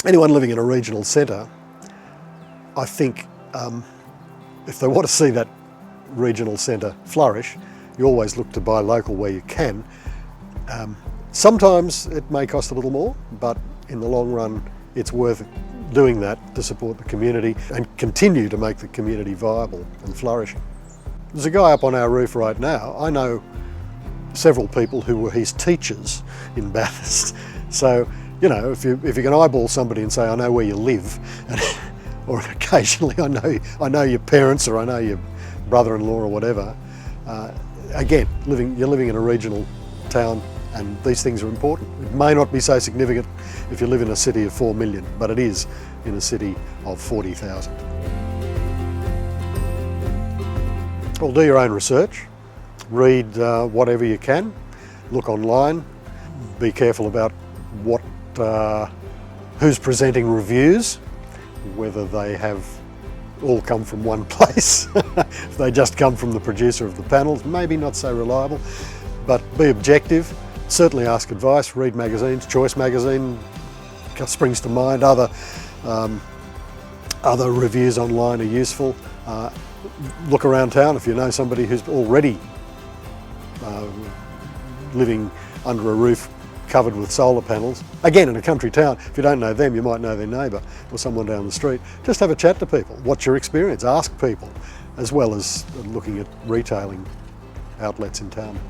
Anyone living in a regional centre, I think if they want to see that regional centre flourish, you always look to buy local where you can. Sometimes it may cost a little more, but in the long run it's worth doing that to support the community and continue to make the community viable and flourishing. There's a guy up on our roof right now. I know several people who were his teachers in Bathurst. So, you know, if you can eyeball somebody and say, I know where you live, or occasionally I know your parents, or I know your brother-in-law or whatever. Again, you're living in a regional town, and these things are important. It may not be so significant if you live in a city of 4 million, but it is in a city of 40,000. Well, do your own research, read whatever you can, look online, be careful about who's presenting reviews, whether they have all come from one place. If they just come from the producer of the panels, maybe not so reliable, but be objective. Certainly ask advice, read magazines. Choice magazine springs to mind. Other reviews online are useful. Look around town if you know somebody who's already living under a roof covered with solar panels. Again, in a country town, if you don't know them, you might know their neighbour or someone down the street. Just have a chat to people. What's your experience? Ask people, as well as looking at retailing outlets in town.